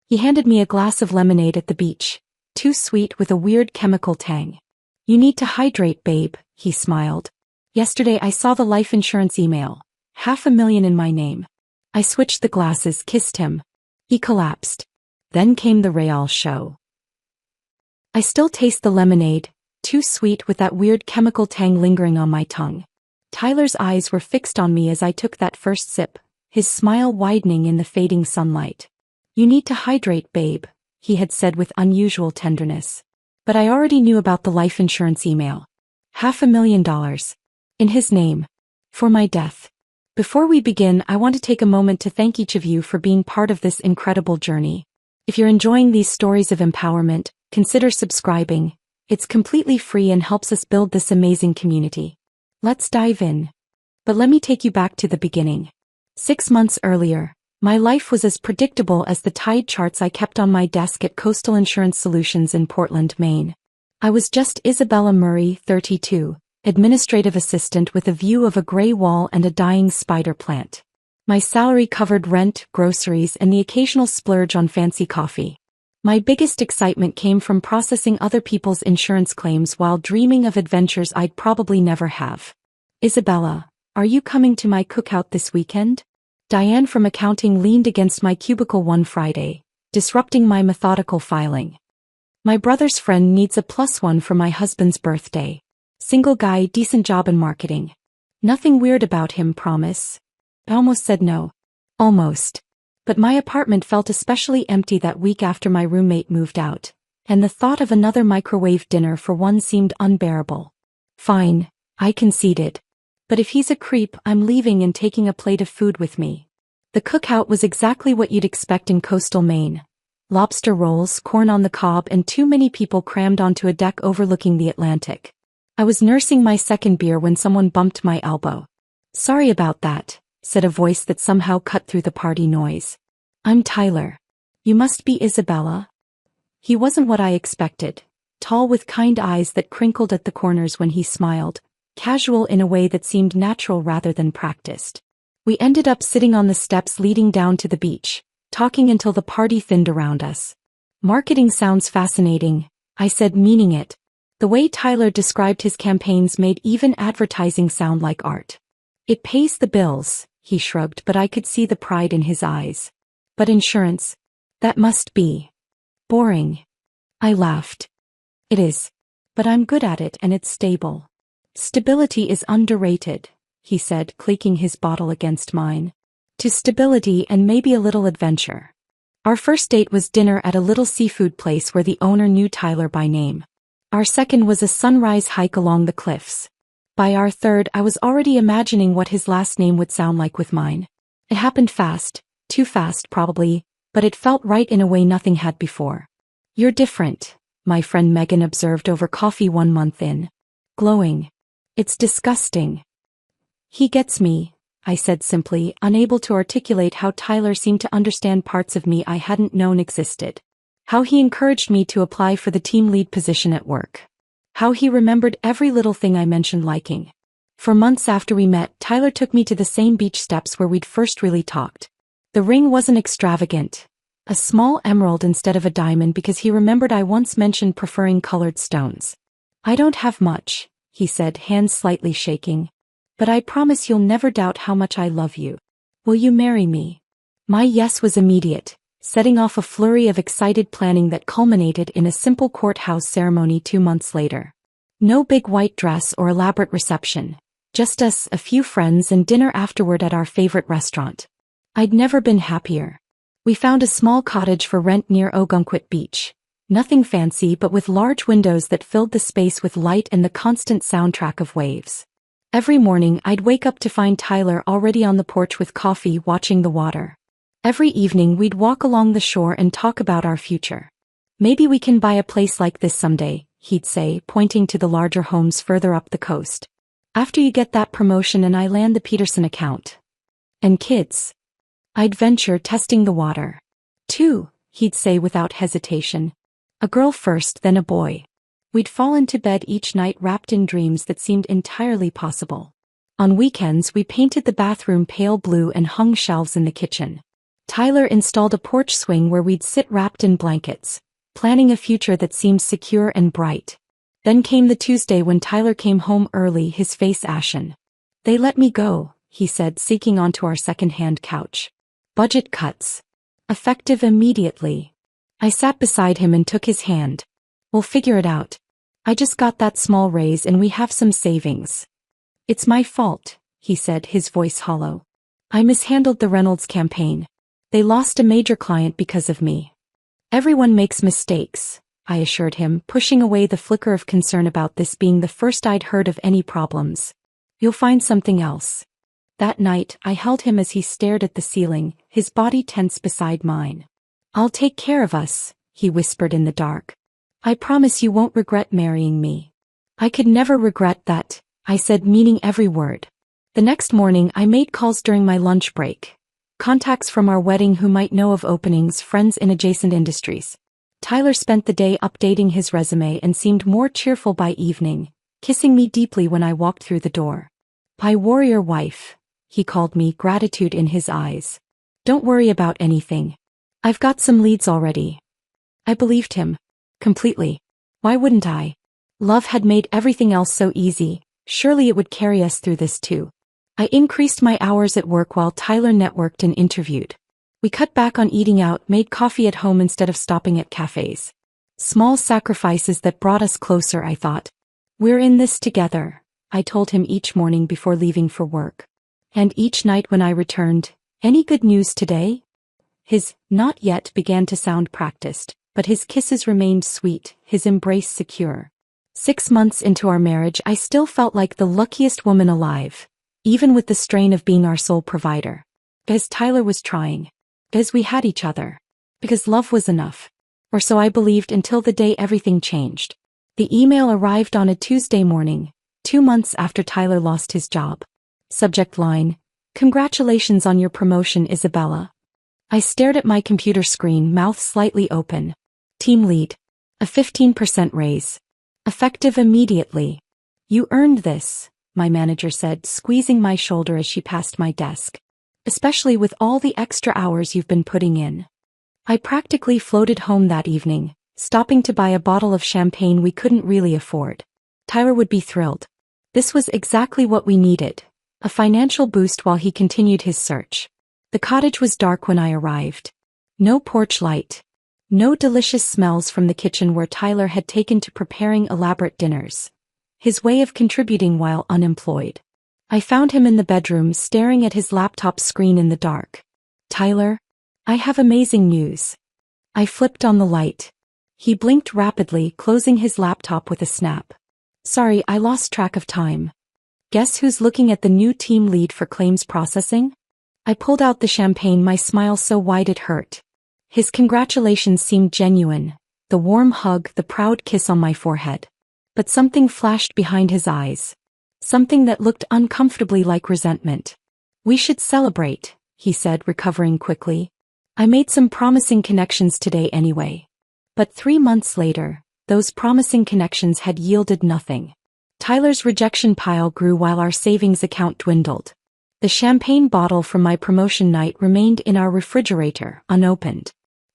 He handed me a glass of lemonade at the beach, too sweet with a weird chemical tang. "You need to hydrate, babe," he smiled. "Yesterday I saw the life insurance email. $500,000 in my name." I switched the glasses, kissed him. He collapsed. Then came the Real show. I still taste the lemonade, too sweet with that weird chemical tang lingering on my tongue. Tyler's eyes were fixed on me as I took that first sip, his smile widening in the fading sunlight. "You need to hydrate, babe," he had said with unusual tenderness. But I already knew about the life insurance email. $500,000. In his name. For my death. Before we begin, I want to take a moment to thank each of you for being part of this incredible journey. If you're enjoying these stories of empowerment, consider subscribing. It's completely free and helps us build this amazing community. Let's dive in. But let me take you back to the beginning. 6 months earlier, my life was as predictable as the tide charts I kept on my desk at Coastal Insurance Solutions in Portland, Maine. I was just Isabella Murray, 32, administrative assistant with a view of a gray wall and a dying spider plant. My salary covered rent, groceries, and the occasional splurge on fancy coffee. My biggest excitement came from processing other people's insurance claims while dreaming of adventures I'd probably never have. "Isabella, are you coming to my cookout this weekend?" Diane from accounting leaned against my cubicle one Friday, disrupting my methodical filing. "My brother's friend needs a +1 for my husband's birthday. Single guy, decent job in marketing. Nothing weird about him, promise." I almost said no. Almost. But my apartment felt especially empty that week after my roommate moved out, and the thought of another microwave dinner for one seemed unbearable. "Fine," I conceded. "But if he's a creep, I'm leaving and taking a plate of food with me." The cookout was exactly what you'd expect in coastal Maine. Lobster rolls, corn on the cob, and too many people crammed onto a deck overlooking the Atlantic. I was nursing my second beer when someone bumped my elbow. "Sorry about that," said a voice that somehow cut through the party noise. "I'm Tyler. You must be Isabella." He wasn't what I expected, tall with kind eyes that crinkled at the corners when he smiled, casual in a way that seemed natural rather than practiced. We ended up sitting on the steps leading down to the beach, talking until the party thinned around us. "Marketing sounds fascinating," I said, meaning it. The way Tyler described his campaigns made even advertising sound like art. "It pays the bills," he shrugged, but I could see the pride in his eyes. "But insurance? That must be boring." I laughed. "It is. But I'm good at it and it's stable." "Stability is underrated," he said, clicking his bottle against mine. "To stability and maybe a little adventure." Our first date was dinner at a little seafood place where the owner knew Tyler by name. Our second was a sunrise hike along the cliffs. By our third, I was already imagining what his last name would sound like with mine. It happened fast, too fast probably, but it felt right in a way nothing had before. "You're different," my friend Megan observed over coffee 1 month in. "Glowing. It's disgusting." "He gets me," I said simply, unable to articulate how Tyler seemed to understand parts of me I hadn't known existed. How he encouraged me to apply for the team lead position at work. How he remembered every little thing I mentioned liking. For months after we met, Tyler took me to the same beach steps where we'd first really talked. The ring wasn't extravagant. A small emerald instead of a diamond because he remembered I once mentioned preferring colored stones. "I don't have much," he said, hands slightly shaking. "But I promise you'll never doubt how much I love you. Will you marry me?" My yes was immediate, setting off a flurry of excited planning that culminated in a simple courthouse ceremony 2 months later. No big white dress or elaborate reception. Just us, a few friends, and dinner afterward at our favorite restaurant. I'd never been happier. We found a small cottage for rent near Ogunquit Beach. Nothing fancy, but with large windows that filled the space with light and the constant soundtrack of waves. Every morning I'd wake up to find Tyler already on the porch with coffee, watching the water. Every evening we'd walk along the shore and talk about our future. "Maybe we can buy a place like this someday," he'd say, pointing to the larger homes further up the coast. "After you get that promotion and I land the Peterson account. And kids. I'd venture, testing the water. "2," he'd say without hesitation. "A girl first, then a boy." We'd fall into bed each night wrapped in dreams that seemed entirely possible. On weekends we painted the bathroom pale blue and hung shelves in the kitchen. Tyler installed a porch swing where we'd sit wrapped in blankets, planning a future that seemed secure and bright. Then came the Tuesday when Tyler came home early, his face ashen. "They let me go," he said, sinking onto our second-hand couch. "Budget cuts. Effective immediately." I sat beside him and took his hand. "We'll figure it out. I just got that small raise and we have some savings." "It's my fault," he said, his voice hollow. "I mishandled the Reynolds campaign. They lost a major client because of me." "Everyone makes mistakes," I assured him, pushing away the flicker of concern about this being the first I'd heard of any problems. "You'll find something else." That night, I held him as he stared at the ceiling, his body tense beside mine. "I'll take care of us," he whispered in the dark. "I promise you won't regret marrying me." "I could never regret that," I said, meaning every word. The next morning, I made calls during my lunch break. Contacts from our wedding who might know of openings, friends in adjacent industries. Tyler spent the day updating his resume and seemed more cheerful by evening, kissing me deeply when I walked through the door. "My warrior wife," he called me, gratitude in his eyes. "Don't worry about anything. I've got some leads already." I believed him. Completely. Why wouldn't I? Love had made everything else so easy, surely it would carry us through this too. I increased my hours at work while Tyler networked and interviewed. We cut back on eating out, made coffee at home instead of stopping at cafes. Small sacrifices that brought us closer, I thought. "We're in this together," I told him each morning before leaving for work. And each night when I returned, "Any good news today?" His "not yet" began to sound practiced, but his kisses remained sweet, his embrace secure. 6 months into our marriage, I still felt like the luckiest woman alive, even with the strain of being our sole provider. Because Tyler was trying. Because we had each other. Because love was enough. Or so I believed until the day everything changed. The email arrived on a Tuesday morning, 2 months after Tyler lost his job. Subject line: "Congratulations on your promotion, Isabella." I stared at my computer screen, mouth slightly open. "Team lead. A 15% raise. Effective immediately." "You earned this," my manager said, squeezing my shoulder as she passed my desk. "Especially with all the extra hours you've been putting in." I practically floated home that evening, stopping to buy a bottle of champagne we couldn't really afford. Tyler would be thrilled. This was exactly what we needed. A financial boost while he continued his search. The cottage was dark when I arrived. No porch light. No delicious smells from the kitchen where Tyler had taken to preparing elaborate dinners. His way of contributing while unemployed. I found him in the bedroom staring at his laptop screen in the dark. "Tyler, I have amazing news." I flipped on the light. He blinked rapidly, closing his laptop with a snap. "Sorry, I lost track of time. Guess who's looking at the new team lead for claims processing?" I pulled out the champagne, my smile so wide it hurt. His congratulations seemed genuine, the warm hug, the proud kiss on my forehead. But something flashed behind his eyes. Something that looked uncomfortably like resentment. "We should celebrate," he said, recovering quickly. "I made some promising connections today anyway." But 3 months later, those promising connections had yielded nothing. Tyler's rejection pile grew while our savings account dwindled. The champagne bottle from my promotion night remained in our refrigerator, unopened.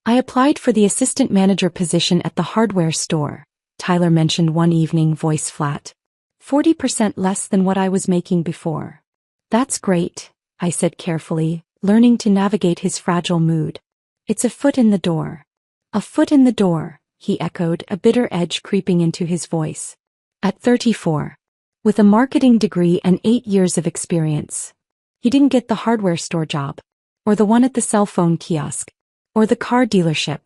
"I applied for the assistant manager position at the hardware store," Tyler mentioned one evening, voice flat. 40% less than what I was making before." "That's great," I said carefully, learning to navigate his fragile mood. "It's a foot in the door." "A foot in the door," he echoed, a bitter edge creeping into his voice. At 34. With a marketing degree and 8 years of experience. He didn't get the hardware store job. Or the one at the cell phone kiosk. Or the car dealership.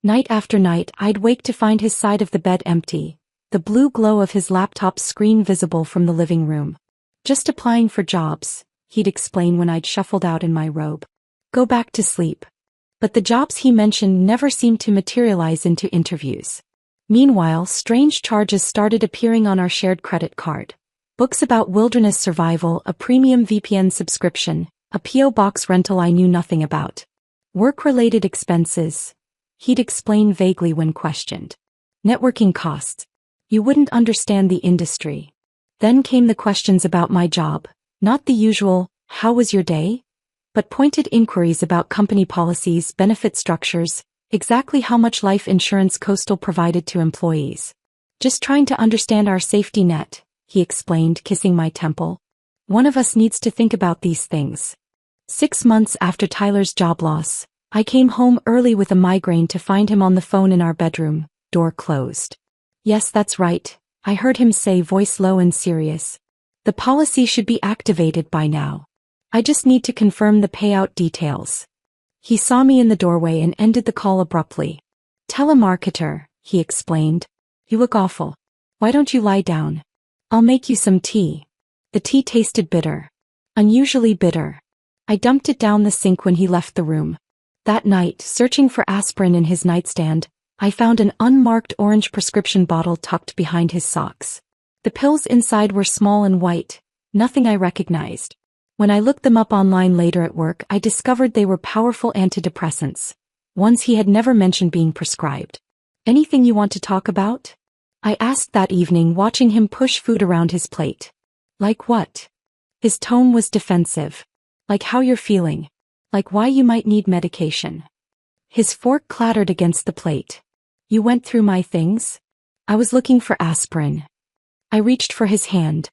Night after night, I'd wake to find his side of the bed empty, the blue glow of his laptop screen visible from the living room. "Just applying for jobs," he'd explain when I'd shuffled out in my robe. "Go back to sleep." But the jobs he mentioned never seemed to materialize into interviews. Meanwhile, strange charges started appearing on our shared credit card. Books about wilderness survival, a premium VPN subscription, a P.O. box rental I knew nothing about. Work-related expenses, he'd explain vaguely when questioned. Networking costs. You wouldn't understand the industry. Then came the questions about my job, not the usual, "How was your day?" but pointed inquiries about company policies, benefit structures, exactly how much life insurance Coastal provided to employees. Just trying to understand our safety net, he explained, kissing my temple. One of us needs to think about these things. 6 months after Tyler's job loss, I came home early with a migraine to find him on the phone in our bedroom, door closed. Yes, that's right, I heard him say, voice low and serious. The policy should be activated by now. I just need to confirm the payout details. He saw me in the doorway and ended the call abruptly. Telemarketer, he explained. You look awful. Why don't you lie down? I'll make you some tea. The tea tasted bitter. Unusually bitter. I dumped it down the sink when he left the room. That night, searching for aspirin in his nightstand, I found an unmarked orange prescription bottle tucked behind his socks. The pills inside were small and white, nothing I recognized. When I looked them up online later at work, I discovered they were powerful antidepressants, ones he had never mentioned being prescribed. Anything you want to talk about? I asked that evening, watching him push food around his plate. Like what? His tone was defensive. Like how you're feeling. Like why you might need medication. His fork clattered against the plate. You went through my things? I was looking for aspirin. I reached for his hand.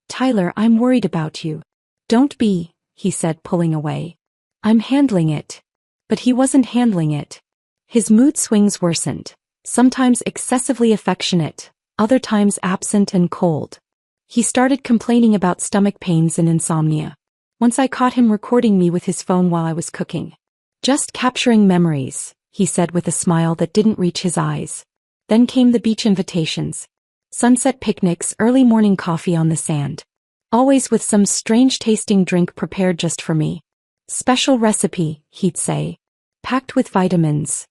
Tyler, I'm worried about you. Don't be, he said, pulling away. I'm handling it. But he wasn't handling it. His mood swings worsened, sometimes excessively affectionate, other times absent and cold. He started complaining about stomach pains and insomnia. Once I caught him recording me with his phone while I was cooking. Just capturing memories, he said with a smile that didn't reach his eyes. Then came the beach invitations. Sunset picnics, early morning coffee on the sand. Always with some strange-tasting drink prepared just for me. Special recipe, he'd say. Packed with vitamins.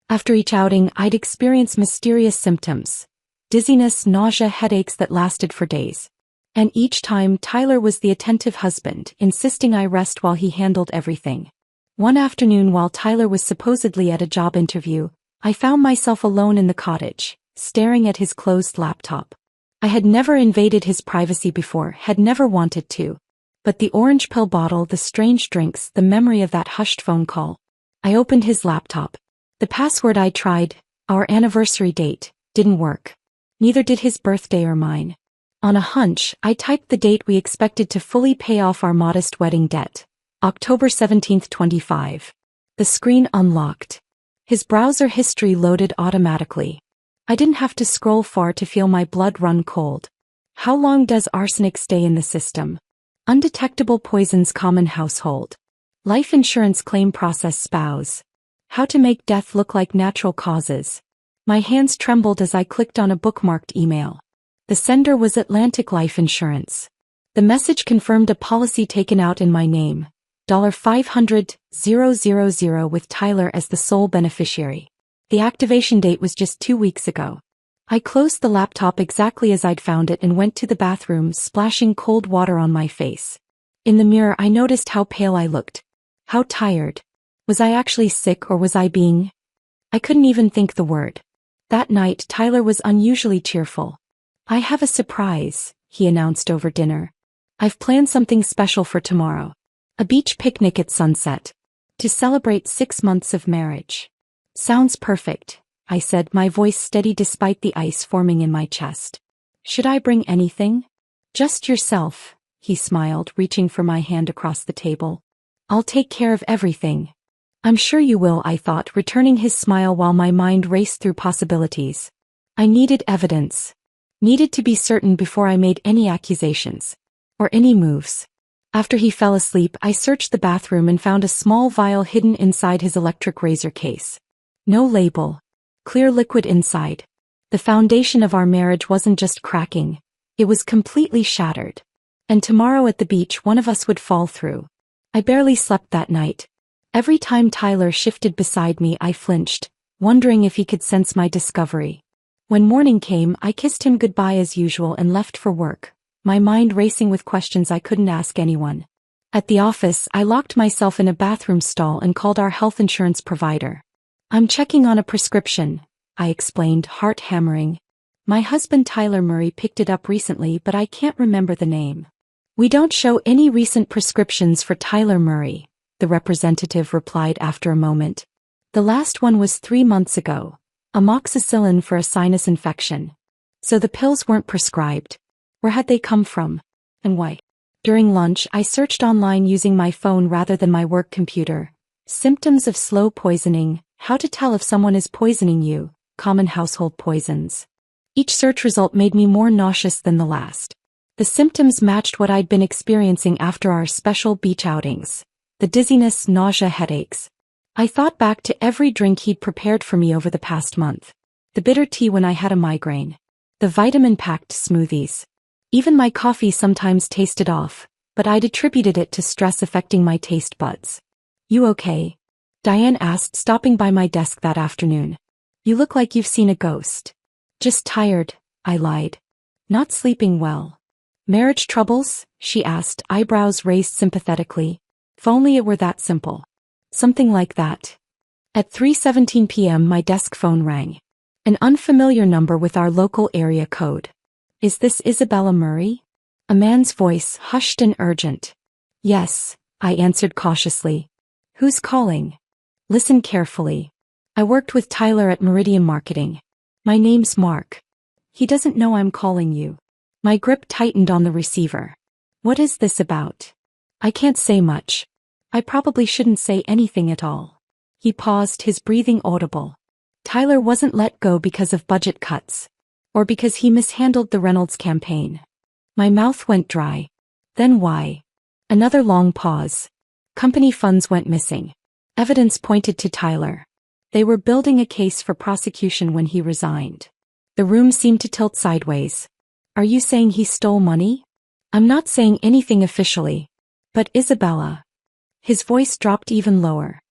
After each outing, I'd experience mysterious symptoms. Dizziness, nausea, headaches that lasted for days. And each time, Tyler was the attentive husband, insisting I rest while he handled everything. One afternoon, while Tyler was supposedly at a job interview, I found myself alone in the cottage, staring at his closed laptop. I had never invaded his privacy before, had never wanted to. But the orange pill bottle, the strange drinks, the memory of that hushed phone call. I opened his laptop. The password I tried, our anniversary date, didn't work. Neither did his birthday or mine. On a hunch, I typed the date we expected to fully pay off our modest wedding debt. October 17, 25. The screen unlocked. His browser history loaded automatically. I didn't have to scroll far to feel my blood run cold. How long does arsenic stay in the system? Undetectable poisons, common household. Life insurance claim process, spouse. How to make death look like natural causes. My hands trembled as I clicked on a bookmarked email. The sender was Atlantic Life Insurance. The message confirmed a policy taken out in my name. $500,000 with Tyler as the sole beneficiary. The activation date was just 2 weeks ago. I closed the laptop exactly as I'd found it and went to the bathroom, splashing cold water on my face. In the mirror, I noticed how pale I looked. How tired. Was I actually sick, or was I being? I couldn't even think the word. That night, Tyler was unusually cheerful. I have a surprise, he announced over dinner. I've planned something special for tomorrow. A beach picnic at sunset. To celebrate 6 months of marriage. Sounds perfect, I said, my voice steady despite the ice forming in my chest. Should I bring anything? Just yourself, he smiled, reaching for my hand across the table. I'll take care of everything. I'm sure you will, I thought, returning his smile while my mind raced through possibilities. I needed evidence. Needed to be certain before I made any accusations. Or any moves. After he fell asleep, I searched the bathroom and found a small vial hidden inside his electric razor case. No label. Clear liquid inside. The foundation of our marriage wasn't just cracking. It was completely shattered. And tomorrow at the beach, one of us would fall through. I barely slept that night. Every time Tyler shifted beside me, I flinched, wondering if he could sense my discovery. When morning came, I kissed him goodbye as usual and left for work, my mind racing with questions I couldn't ask anyone. At the office, I locked myself in a bathroom stall and called our health insurance provider. I'm checking on a prescription, I explained, heart hammering. My husband Tyler Murray picked it up recently, but I can't remember the name. We don't show any recent prescriptions for Tyler Murray, the representative replied after a moment. The last one was 3 months ago. Amoxicillin for a sinus infection. So the pills weren't prescribed. Where had they come from? And why? During lunch, I searched online using my phone rather than my work computer. Symptoms of slow poisoning, how to tell if someone is poisoning you, common household poisons. Each search result made me more nauseous than the last. The symptoms matched what I'd been experiencing after our special beach outings. The dizziness, nausea, headaches. I thought back to every drink he'd prepared for me over the past month. The bitter tea when I had a migraine. The vitamin-packed smoothies. Even my coffee sometimes tasted off, but I'd attributed it to stress affecting my taste buds. You okay? Diane asked, stopping by my desk that afternoon. You look like you've seen a ghost. Just tired, I lied. Not sleeping well. Marriage troubles? She asked, eyebrows raised sympathetically. If only it were that simple. Something like that. At 3:17 p.m. my desk phone rang. An unfamiliar number with our local area code. Is this Isabella Murray? A man's voice, hushed and urgent. Yes, I answered cautiously. Who's calling? Listen carefully. I worked with Tyler at Meridian Marketing. My name's Mark. He doesn't know I'm calling you. My grip tightened on the receiver. What is this about? I can't say much. I probably shouldn't say anything at all. He paused, his breathing audible. Tyler wasn't let go because of budget cuts. Or because he mishandled the Reynolds campaign. My mouth went dry. Then why? Another long pause. Company funds went missing. Evidence pointed to Tyler. They were building a case for prosecution when he resigned. The room seemed to tilt sideways. Are you saying he stole money? I'm not saying anything officially. But Isabella. His voice dropped even lower.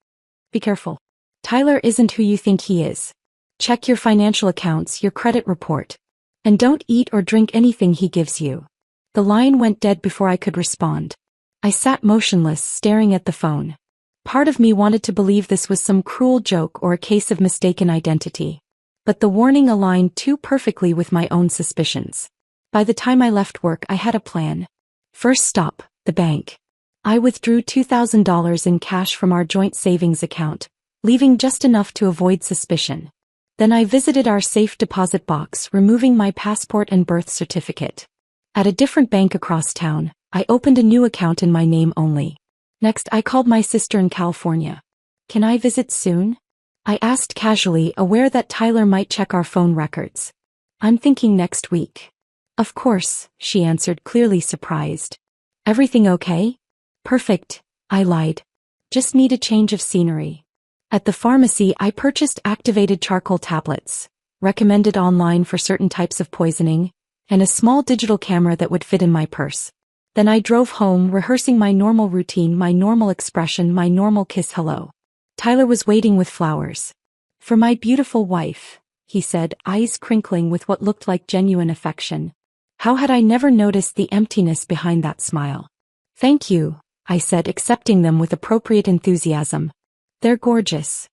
Be careful. Tyler isn't who you think he is. Check your financial accounts, your credit report. And don't eat or drink anything he gives you. The line went dead before I could respond. I sat motionless, staring at the phone. Part of me wanted to believe this was some cruel joke or a case of mistaken identity. But the warning aligned too perfectly with my own suspicions. By the time I left work, I had a plan. First stop, the bank. I withdrew $2,000 in cash from our joint savings account, leaving just enough to avoid suspicion. Then I visited our safe deposit box, removing my passport and birth certificate. At a different bank across town, I opened a new account in my name only. Next, I called my sister in California. Can I visit soon? I asked casually, aware that Tyler might check our phone records. I'm thinking next week. Of course, she answered, clearly surprised. Everything okay? Perfect, I lied. Just need a change of scenery. At the pharmacy, I purchased activated charcoal tablets, recommended online for certain types of poisoning, and a small digital camera that would fit in my purse. Then I drove home, rehearsing my normal routine, my normal expression, my normal kiss hello. Tyler was waiting with flowers. For my beautiful wife, he said, eyes crinkling with what looked like genuine affection. How had I never noticed the emptiness behind that smile? Thank you, I said, accepting them with appropriate enthusiasm. They're gorgeous.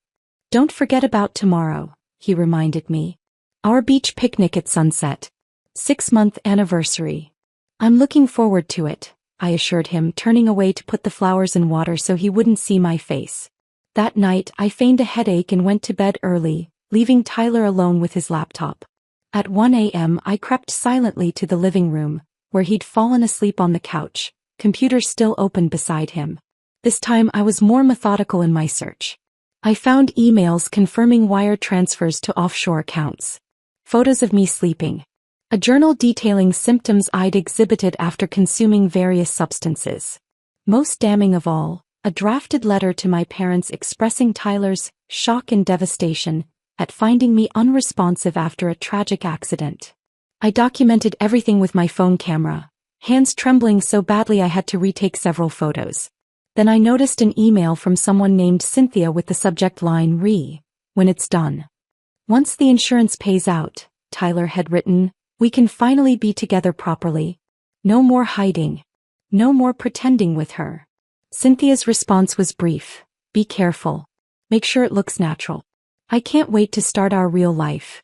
Don't forget about tomorrow, he reminded me. Our beach picnic at sunset. 6-month anniversary. I'm looking forward to it, I assured him, turning away to put the flowers in water so he wouldn't see my face. That night, I feigned a headache and went to bed early, leaving Tyler alone with his laptop. At 1 a.m., I crept silently to the living room, where he'd fallen asleep on the couch, computer still open beside him. This time I was more methodical in my search. I found emails confirming wire transfers to offshore accounts. Photos of me sleeping. A journal detailing symptoms I'd exhibited after consuming various substances. Most damning of all, a drafted letter to my parents expressing Tyler's shock and devastation at finding me unresponsive after a tragic accident. I documented everything with my phone camera, hands trembling so badly I had to retake several photos. Then I noticed an email from someone named Cynthia with the subject line when it's done. Once the insurance pays out, Tyler had written, we can finally be together properly. No more hiding. No more pretending with her. Cynthia's response was brief. Be careful. Make sure it looks natural. I can't wait to start our real life.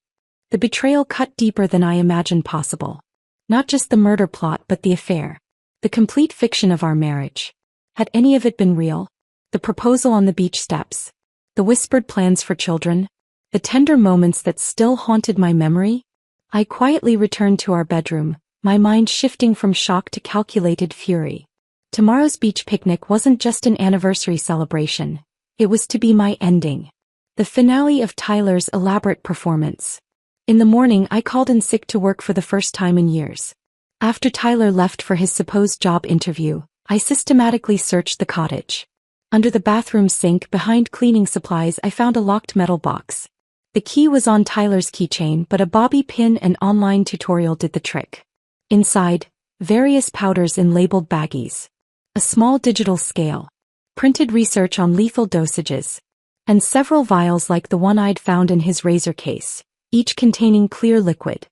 The betrayal cut deeper than I imagined possible. Not just the murder plot but the affair. The complete fiction of our marriage. Had any of it been real? the proposal on the beach steps, the whispered plans for children, the tender moments that still haunted my memory. I quietly returned to our bedroom, my mind shifting from shock to calculated fury. Tomorrow's beach picnic wasn't just an anniversary celebration. It was to be my ending. The finale of Tyler's elaborate performance. In the morning, I called in sick to work for the first time in years. After Tyler left for his supposed job interview, I systematically searched the cottage. Under the bathroom sink behind cleaning supplies, I found a locked metal box. The key was on Tyler's keychain, but a bobby pin and online tutorial did the trick. Inside, various powders in labeled baggies. A small digital scale. Printed research on lethal dosages. And several vials like the one I'd found in his razor case, each containing clear liquid.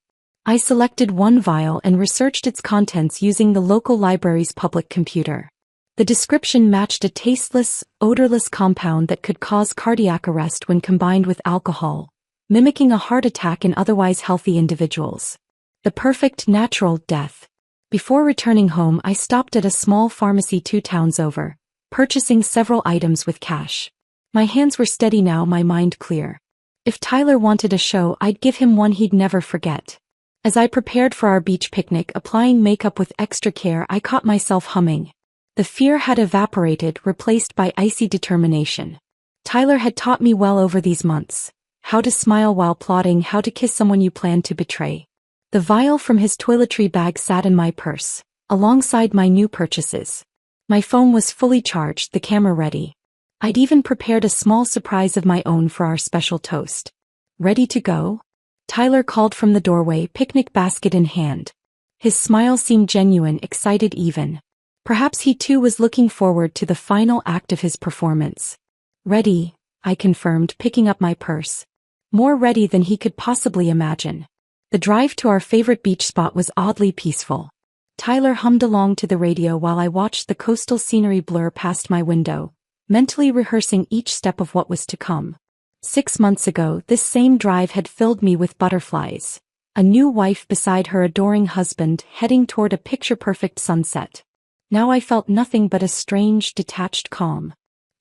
I selected one vial and researched its contents using the local library's public computer. The description matched a tasteless, odorless compound that could cause cardiac arrest when combined with alcohol, mimicking a heart attack in otherwise healthy individuals. The perfect natural death. Before returning home, I stopped at a small pharmacy 2 towns over, purchasing several items with cash. My hands were steady now, my mind clear. If Tyler wanted a show, I'd give him one he'd never forget. As I prepared for our beach picnic, applying makeup with extra care, I caught myself humming. The fear had evaporated, replaced by icy determination. Tyler had taught me well over these months. How to smile while plotting, how to kiss someone you plan to betray. The vial from his toiletry bag sat in my purse, alongside my new purchases. My phone was fully charged, the camera ready. I'd even prepared a small surprise of my own for our special toast. Ready to go? Tyler called from the doorway, picnic basket in hand. His smile seemed genuine, excited even. Perhaps he too was looking forward to the final act of his performance. Ready, I confirmed, picking up my purse. More ready than he could possibly imagine. The drive to our favorite beach spot was oddly peaceful. Tyler hummed along to the radio while I watched the coastal scenery blur past my window, mentally rehearsing each step of what was to come. 6 months ago, this same drive had filled me with butterflies. A new wife beside her adoring husband, heading toward a picture-perfect sunset. Now I felt nothing but a strange, detached calm.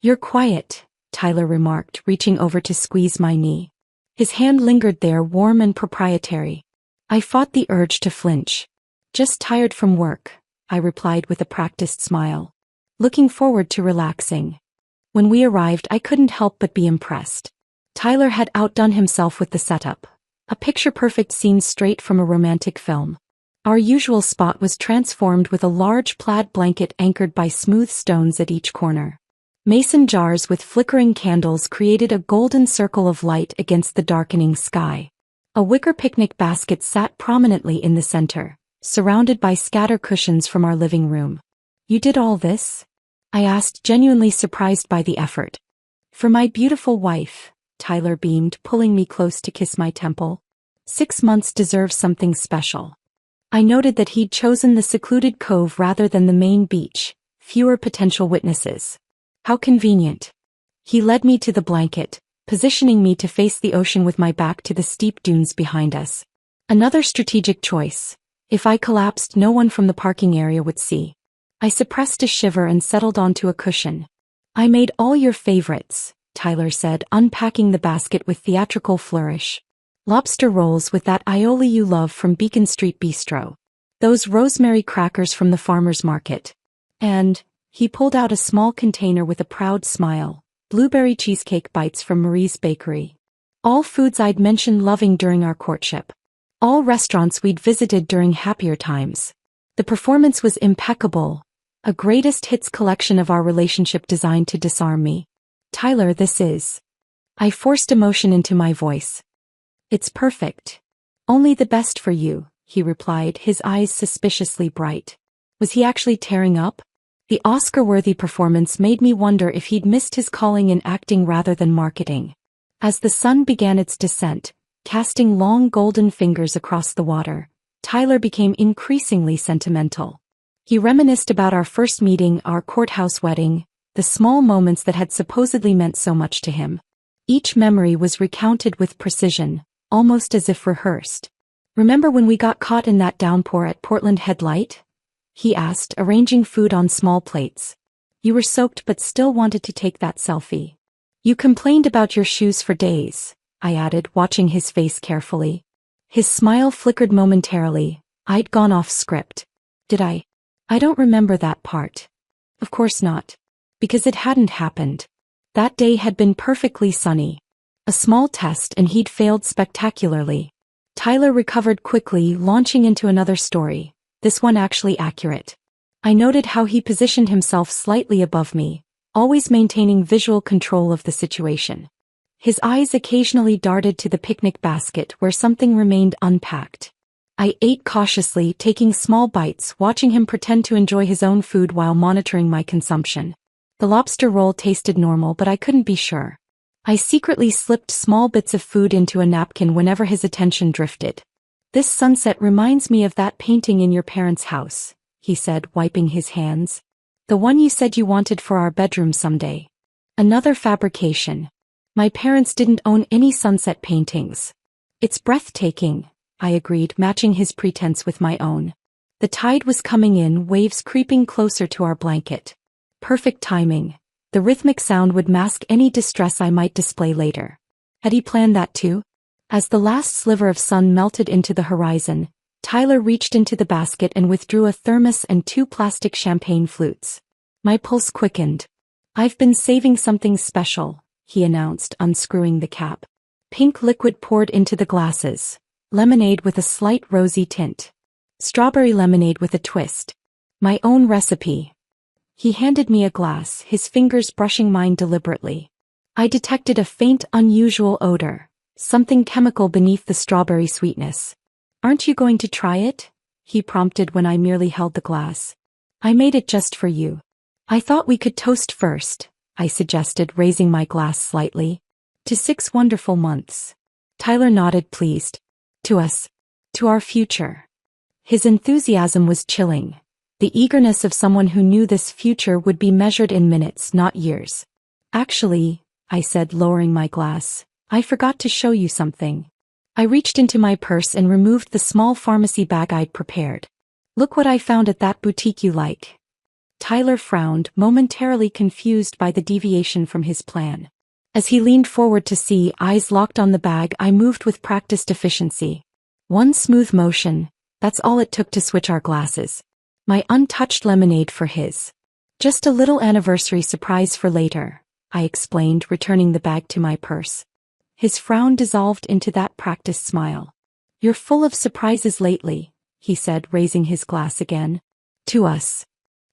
"You're quiet," Tyler remarked, reaching over to squeeze my knee. His hand lingered there, warm and proprietary. I fought the urge to flinch. "Just tired from work," I replied with a practiced smile. "Looking forward to relaxing." When we arrived, I couldn't help but be impressed. Tyler had outdone himself with the setup. A picture-perfect scene straight from a romantic film. Our usual spot was transformed with a large plaid blanket anchored by smooth stones at each corner. Mason jars with flickering candles created a golden circle of light against the darkening sky. A wicker picnic basket sat prominently in the center, surrounded by scatter cushions from our living room. "You did all this?" I asked, genuinely surprised by the effort. "For my beautiful wife," Tyler beamed, pulling me close to kiss my temple. 6 months deserves something special. I noted that he'd chosen the secluded cove rather than the main beach, fewer potential witnesses. How convenient. He led me to the blanket, positioning me to face the ocean with my back to the steep dunes behind us. Another strategic choice. If I collapsed, no one from the parking area would see. I suppressed a shiver and settled onto a cushion. "I made all your favorites," Tyler said, unpacking the basket with theatrical flourish. "Lobster rolls with that aioli you love from Beacon Street Bistro. Those rosemary crackers from the farmer's market. And," he pulled out a small container with a proud smile, "blueberry cheesecake bites from Marie's Bakery. All foods I'd mentioned loving during our courtship. All restaurants we'd visited during happier times." The performance was impeccable. A greatest hits collection of our relationship designed to disarm me. "Tyler, this is..." I forced emotion into my voice. "It's perfect. Only the best for you," he replied, his eyes suspiciously bright. Was he actually tearing up? The Oscar-worthy performance made me wonder if he'd missed his calling in acting rather than marketing. As the sun began its descent, casting long golden fingers across the water, Tyler became increasingly sentimental. He reminisced about our first meeting, our courthouse wedding, the small moments that had supposedly meant so much to him. Each memory was recounted with precision, almost as if rehearsed. "Remember when we got caught in that downpour at Portland Head Light?" he asked, arranging food on small plates. You were soaked but still wanted to take that selfie. You complained about your shoes for days, I added, watching his face carefully. His smile flickered momentarily. I'd gone off script. Did I? I don't remember that part. Of course not. Because it hadn't happened. That day had been perfectly sunny. A small test and he'd failed spectacularly. Tyler recovered quickly, launching into another story, this one actually accurate. I noted how he positioned himself slightly above me, always maintaining visual control of the situation. His eyes occasionally darted to the picnic basket where something remained unpacked. I ate cautiously, taking small bites, watching him pretend to enjoy his own food while monitoring my consumption. The lobster roll tasted normal, but I couldn't be sure. I secretly slipped small bits of food into a napkin whenever his attention drifted. This sunset reminds me of that painting in your parents' house, he said, wiping his hands. The one you said you wanted for our bedroom someday. Another fabrication. My parents didn't own any sunset paintings. It's breathtaking, I agreed, matching his pretense with my own. The tide was coming in, waves creeping closer to our blanket. Perfect timing. The rhythmic sound would mask any distress I might display later. Had he planned that too? As the last sliver of sun melted into the horizon, Tyler reached into the basket and withdrew a thermos and 2 plastic champagne flutes. My pulse quickened. I've been saving something special, he announced, unscrewing the cap. Pink liquid poured into the glasses. Lemonade with a slight rosy tint. Strawberry lemonade with a twist. My own recipe. He handed me a glass, his fingers brushing mine deliberately. I detected a faint, unusual odor, something chemical beneath the strawberry sweetness. Aren't you going to try it? He prompted when I merely held the glass. I made it just for you. I thought we could toast first, I suggested, raising my glass slightly. To 6 wonderful months. Tyler nodded, pleased. To us. To our future. His enthusiasm was chilling. The eagerness of someone who knew this future would be measured in minutes, not years. Actually, I said, lowering my glass, I forgot to show you something. I reached into my purse and removed the small pharmacy bag I'd prepared. Look what I found at that boutique you like. Tyler frowned, momentarily confused by the deviation from his plan. As he leaned forward to see, eyes locked on the bag, I moved with practiced efficiency. One smooth motion, that's all it took to switch our glasses. My untouched lemonade for his. Just a little anniversary surprise for later, I explained, returning the bag to my purse. His frown dissolved into that practiced smile. You're full of surprises lately, he said, raising his glass again. To us.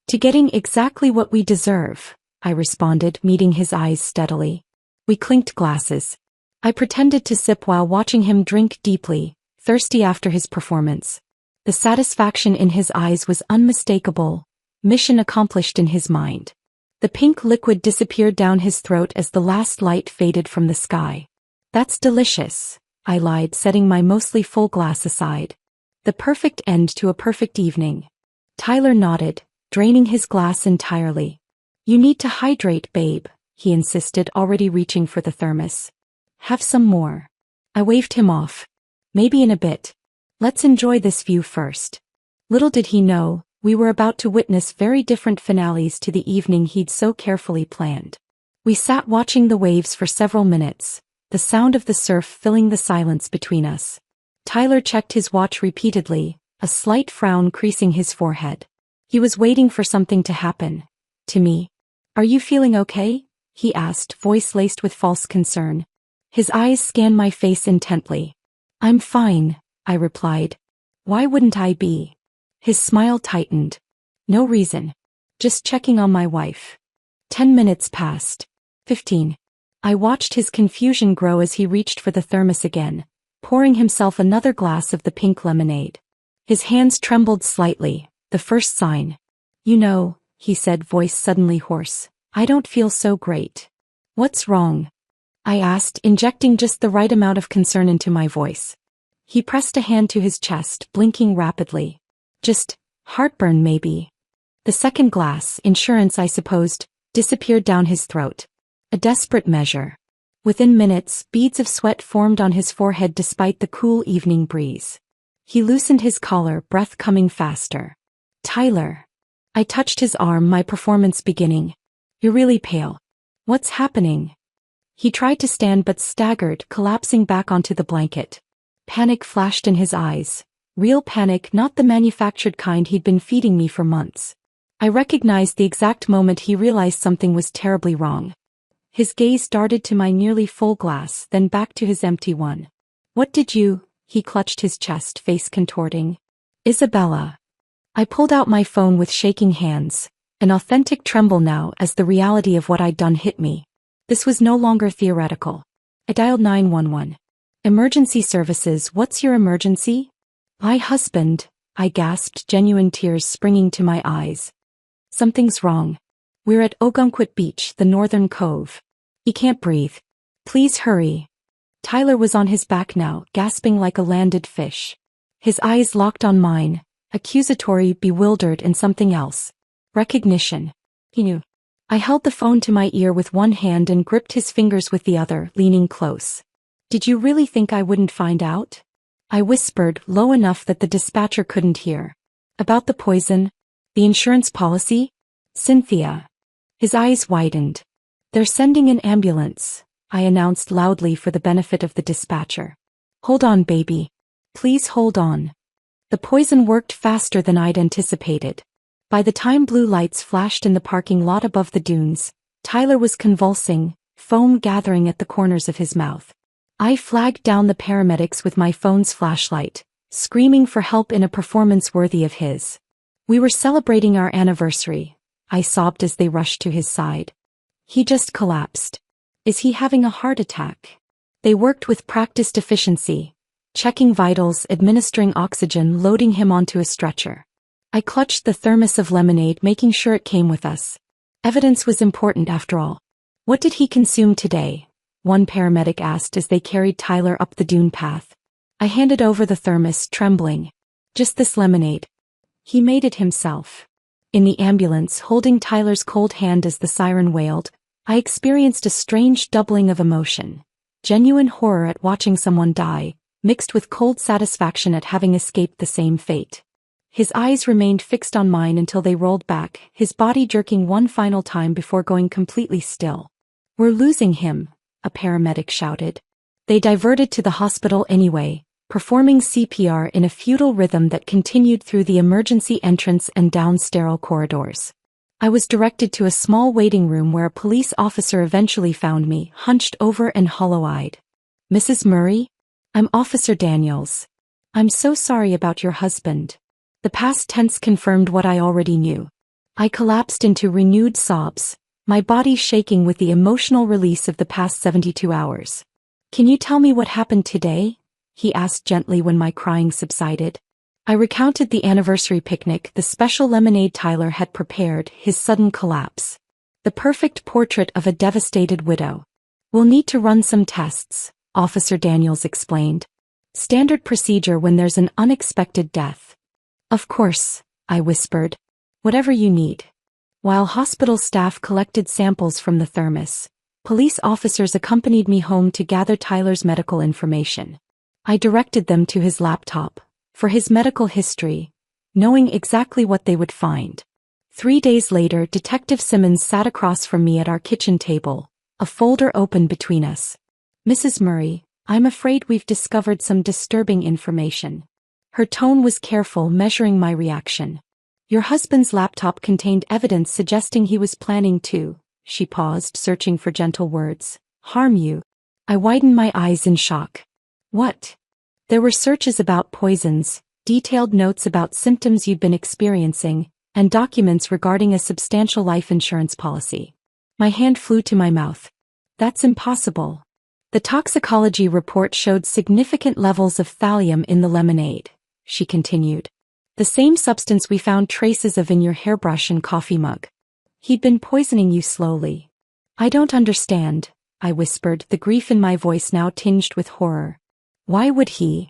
To getting exactly what we deserve, I responded, meeting his eyes steadily. We clinked glasses. I pretended to sip while watching him drink deeply, thirsty after his performance. The satisfaction in his eyes was unmistakable. Mission accomplished in his mind. The pink liquid disappeared down his throat as the last light faded from the sky. That's delicious, I lied, setting my mostly full glass aside. The perfect end to a perfect evening. Tyler nodded, draining his glass entirely. You need to hydrate, babe, he insisted, already reaching for the thermos. Have some more. I waved him off. Maybe in a bit. Let's enjoy this view first. Little did he know, we were about to witness very different finales to the evening he'd so carefully planned. We sat watching the waves for several minutes, the sound of the surf filling the silence between us. Tyler checked his watch repeatedly, a slight frown creasing his forehead. He was waiting for something to happen. To me. Are you feeling okay? He asked, voice laced with false concern. His eyes scanned my face intently. I'm fine, I replied. Why wouldn't I be? His smile tightened. No reason. Just checking on my wife. 10 minutes passed. 15. I watched his confusion grow as he reached for the thermos again, pouring himself another glass of the pink lemonade. His hands trembled slightly, the first sign. You know, he said, voice suddenly hoarse, I don't feel so great. What's wrong? I asked, injecting just the right amount of concern into my voice. He pressed a hand to his chest, blinking rapidly. Just heartburn, maybe. The second glass, insurance I supposed, disappeared down his throat. A desperate measure. Within minutes, beads of sweat formed on his forehead despite the cool evening breeze. He loosened his collar, breath coming faster. Tyler. I touched his arm, my performance beginning. You're really pale. What's happening? He tried to stand but staggered, collapsing back onto the blanket. Panic flashed in his eyes. Real panic, not the manufactured kind he'd been feeding me for months. I recognized the exact moment he realized something was terribly wrong. His gaze darted to my nearly full glass, then back to his empty one. What did you? He clutched his chest, face contorting. Isabella. I pulled out my phone with shaking hands, an authentic tremble now as the reality of what I'd done hit me. This was no longer theoretical. I dialed 911. Emergency services, what's your emergency? My husband, I gasped, genuine tears springing to my eyes. Something's wrong. We're at Ogunquit Beach, the northern cove. He can't breathe. Please hurry. Tyler was on his back now, gasping like a landed fish. His eyes locked on mine, accusatory, bewildered, and something else. Recognition. He knew. I held the phone to my ear with one hand and gripped his fingers with the other, leaning close. Did you really think I wouldn't find out? I whispered, low enough that the dispatcher couldn't hear. About the poison? The insurance policy? Cynthia. His eyes widened. They're sending an ambulance, I announced loudly for the benefit of the dispatcher. Hold on, baby. Please hold on. The poison worked faster than I'd anticipated. By the time blue lights flashed in the parking lot above the dunes, Tyler was convulsing, foam gathering at the corners of his mouth. I flagged down the paramedics with my phone's flashlight, screaming for help in a performance worthy of his. We were celebrating our anniversary, I sobbed as they rushed to his side. He just collapsed. Is he having a heart attack? They worked with practiced efficiency, checking vitals, administering oxygen, loading him onto a stretcher. I clutched the thermos of lemonade, making sure it came with us. Evidence was important after all. What did he consume today? One paramedic asked as they carried Tyler up the dune path. I handed over the thermos, trembling. Just this lemonade. He made it himself. In the ambulance, holding Tyler's cold hand as the siren wailed, I experienced a strange doubling of emotion. Genuine horror at watching someone die, mixed with cold satisfaction at having escaped the same fate. His eyes remained fixed on mine until they rolled back, his body jerking one final time before going completely still. We're losing him, a paramedic shouted. They diverted to the hospital anyway, performing CPR in a futile rhythm that continued through the emergency entrance and down sterile corridors. I was directed to a small waiting room where a police officer eventually found me, hunched over and hollow-eyed. Mrs. Murray? I'm Officer Daniels. I'm so sorry about your husband. The past tense confirmed what I already knew. I collapsed into renewed sobs, my body shaking with the emotional release of the past 72 hours. Can you tell me what happened today? He asked gently when my crying subsided. I recounted the anniversary picnic, the special lemonade Tyler had prepared, his sudden collapse. The perfect portrait of a devastated widow. We'll need to run some tests, Officer Daniels explained. Standard procedure when there's an unexpected death. Of course, I whispered. Whatever you need. While hospital staff collected samples from the thermos, police officers accompanied me home to gather Tyler's medical information. I directed them to his laptop, for his medical history, knowing exactly what they would find. 3 days later, Detective Simmons sat across from me at our kitchen table, a folder open between us. Mrs. Murray, I'm afraid we've discovered some disturbing information. Her tone was careful, measuring my reaction. Your husband's laptop contained evidence suggesting he was planning to, she paused, searching for gentle words, harm you. I widened my eyes in shock. What? There were searches about poisons, detailed notes about symptoms you'd been experiencing, and documents regarding a substantial life insurance policy. My hand flew to my mouth. That's impossible. The toxicology report showed significant levels of thallium in the lemonade, she continued. The same substance we found traces of in your hairbrush and coffee mug. He'd been poisoning you slowly. I don't understand, I whispered, the grief in my voice now tinged with horror. Why would he?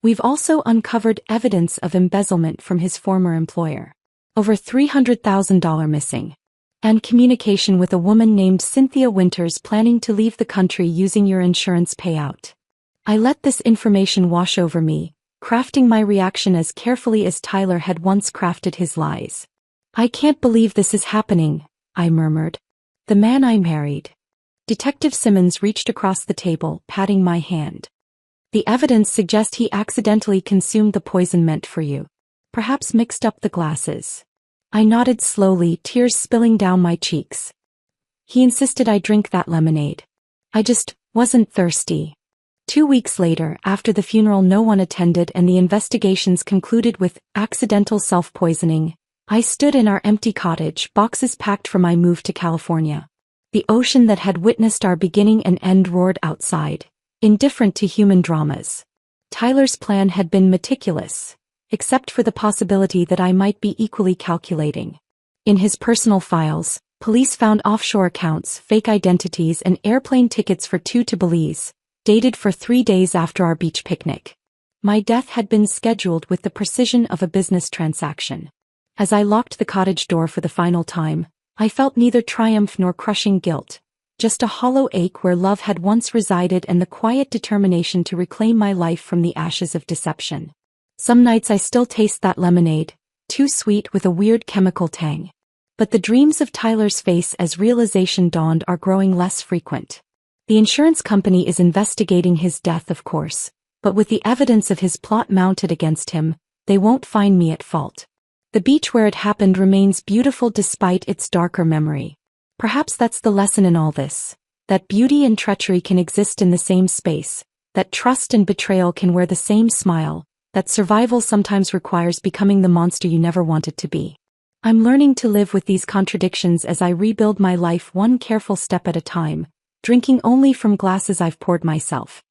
We've also uncovered evidence of embezzlement from his former employer. Over $300,000 missing. And communication with a woman named Cynthia Winters planning to leave the country using your insurance payout. I let this information wash over me, crafting my reaction as carefully as Tyler had once crafted his lies. I can't believe this is happening, I murmured. The man I married. Detective Simmons reached across the table, patting my hand. The evidence suggests he accidentally consumed the poison meant for you. Perhaps mixed up the glasses. I nodded slowly, tears spilling down my cheeks. He insisted I drink that lemonade. I just wasn't thirsty. 2 weeks later, after the funeral no one attended and the investigations concluded with accidental self-poisoning, I stood in our empty cottage, boxes packed for my move to California. The ocean that had witnessed our beginning and end roared outside, indifferent to human dramas. Tyler's plan had been meticulous, except for the possibility that I might be equally calculating. In his personal files, police found offshore accounts, fake identities and airplane tickets for 2 to Belize, dated for 3 days after our beach picnic. My death had been scheduled with the precision of a business transaction. As I locked the cottage door for the final time, I felt neither triumph nor crushing guilt, just a hollow ache where love had once resided and the quiet determination to reclaim my life from the ashes of deception. Some nights I still taste that lemonade, too sweet with a weird chemical tang. But the dreams of Tyler's face as realization dawned are growing less frequent. The insurance company is investigating his death, of course, but with the evidence of his plot mounted against him, they won't find me at fault. The beach where it happened remains beautiful despite its darker memory. Perhaps that's the lesson in all this, that beauty and treachery can exist in the same space, that trust and betrayal can wear the same smile, that survival sometimes requires becoming the monster you never wanted to be. I'm learning to live with these contradictions as I rebuild my life one careful step at a time, drinking only from glasses I've poured myself.